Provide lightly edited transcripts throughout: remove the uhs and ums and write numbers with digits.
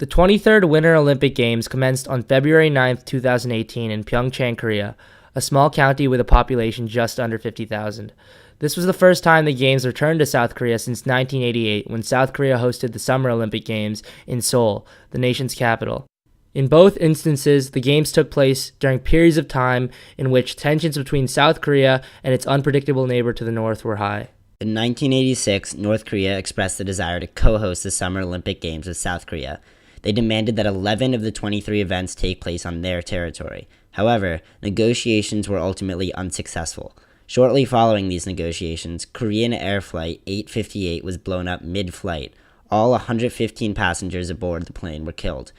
The 23rd Winter Olympic Games commenced on February 9, 2018 in Pyeongchang, Korea, a small county with a population just under 50,000. This was the first time the Games returned to South Korea since 1988, when South Korea hosted the Summer Olympic Games in Seoul, the nation's capital. In both instances, the Games took place during periods of time in which tensions between South Korea and its unpredictable neighbor to the north were high. In 1986, North Korea expressed the desire to co-host the Summer Olympic Games with South Korea. They demanded that 11 of the 23 events take place on their territory. However, negotiations were ultimately unsuccessful. Shortly following these negotiations, Korean Air Flight 858 was blown up mid-flight. All 115 passengers aboard the plane were killed.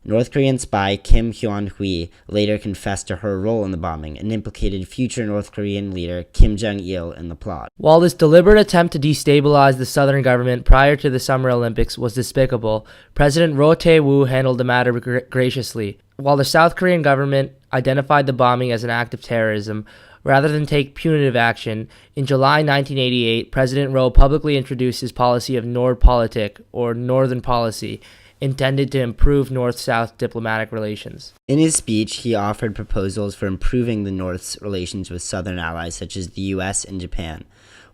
North Korean spy Kim Hyun-hui later confessed to her role in the bombing and implicated future North Korean leader Kim Jong-il in the plot. While this deliberate attempt to destabilize the southern government prior to the Summer Olympics was despicable, President Roh Tae-woo handled the matter graciously. While the South Korean government identified the bombing as an act of terrorism, rather than take punitive action, in July 1988, President Roh publicly introduced his policy of Nordpolitik, or Northern Policy, intended to improve North-South diplomatic relations. In his speech, he offered proposals for improving the North's relations with Southern allies such as the U.S. and Japan,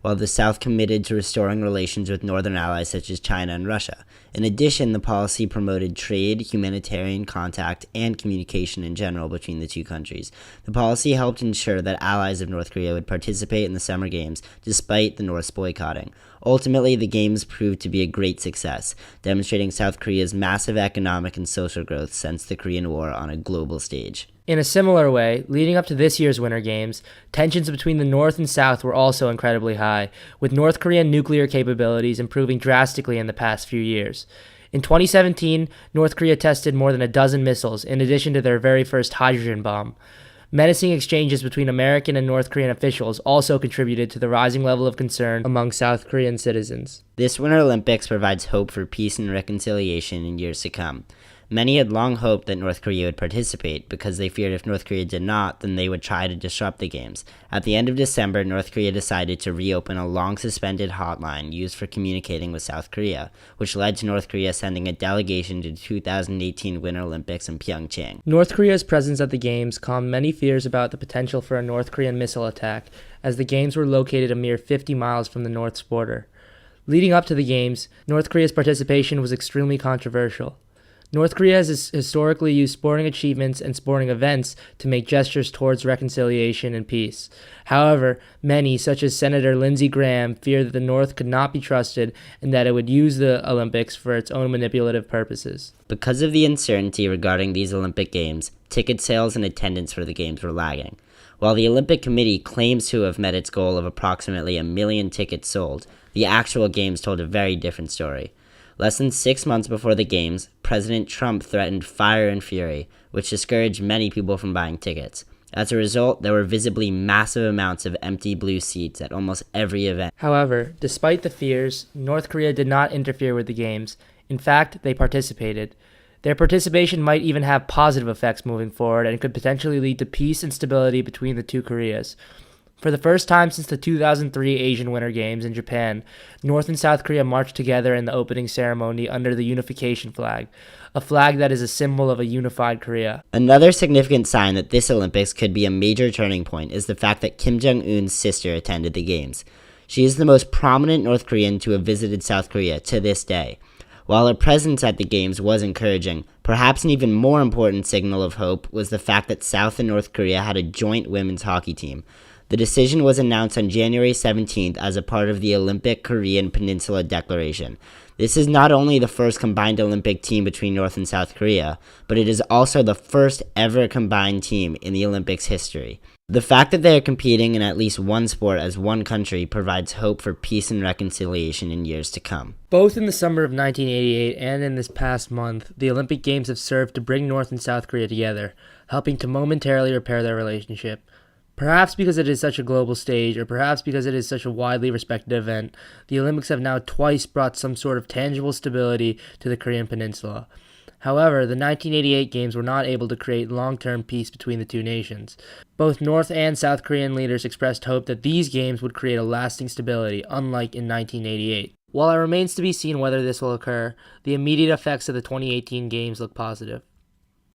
while the South committed to restoring relations with Northern allies such as China and Russia. In addition, the policy promoted trade, humanitarian contact, and communication in general between the two countries. The policy helped ensure that allies of North Korea would participate in the Summer Games despite the North's boycotting. Ultimately, the Games proved to be a great success, demonstrating South Korea's massive economic and social growth since the Korean War on a global stage. In a similar way, leading up to this year's Winter Games, tensions between the North and South were also incredibly high, with North Korean nuclear capabilities improving drastically in the past few years. In 2017, North Korea tested more than a dozen missiles, in addition to their very first hydrogen bomb. Menacing exchanges between American and North Korean officials also contributed to the rising level of concern among South Korean citizens. This Winter Olympics provides hope for peace and reconciliation in years to come. Many had long hoped that North Korea would participate because they feared if North Korea did not, then they would try to disrupt the Games. At the end of December, North Korea decided to reopen a long-suspended hotline used for communicating with South Korea, which led to North Korea sending a delegation to the 2018 Winter Olympics in Pyeongchang. North Korea's presence at the Games calmed many fears about the potential for a North Korean missile attack, as the Games were located a mere 50 miles from the North's border. Leading up to the Games, North Korea's participation was extremely controversial. North Korea has historically used sporting achievements and sporting events to make gestures towards reconciliation and peace. However, many, such as Senator Lindsey Graham, fear that the North could not be trusted and that it would use the Olympics for its own manipulative purposes. Because of the uncertainty regarding these Olympic Games, ticket sales and attendance for the Games were lagging. While the Olympic Committee claims to have met its goal of approximately 1 million tickets sold, the actual Games told a very different story. Less than 6 months before the Games, President Trump threatened fire and fury, which discouraged many people from buying tickets. As a result, there were visibly massive amounts of empty blue seats at almost every event. However, despite the fears, North Korea did not interfere with the Games. In fact, they participated. Their participation might even have positive effects moving forward and could potentially lead to peace and stability between the two Koreas. For the first time since the 2003 Asian Winter Games in Japan, North and South Korea marched together in the opening ceremony under the unification flag, a flag that is a symbol of a unified Korea. Another significant sign that this Olympics could be a major turning point is the fact that Kim Jong-un's sister attended the Games. She is the most prominent North Korean to have visited South Korea to this day. While her presence at the Games was encouraging, perhaps an even more important signal of hope was the fact that South and North Korea had a joint women's hockey team. The decision was announced on January 17th as a part of the Olympic Korean Peninsula Declaration. This is not only the first combined Olympic team between North and South Korea, but it is also the first ever combined team in the Olympics history. The fact that they are competing in at least one sport as one country provides hope for peace and reconciliation in years to come. Both in the summer of 1988 and in this past month, the Olympic Games have served to bring North and South Korea together, helping to momentarily repair their relationship. Perhaps because it is such a global stage, or perhaps because it is such a widely respected event, the Olympics have now twice brought some sort of tangible stability to the Korean peninsula. However, the 1988 Games were not able to create long-term peace between the two nations. Both North and South Korean leaders expressed hope that these Games would create a lasting stability, unlike in 1988. While it remains to be seen whether this will occur, the immediate effects of the 2018 games look positive.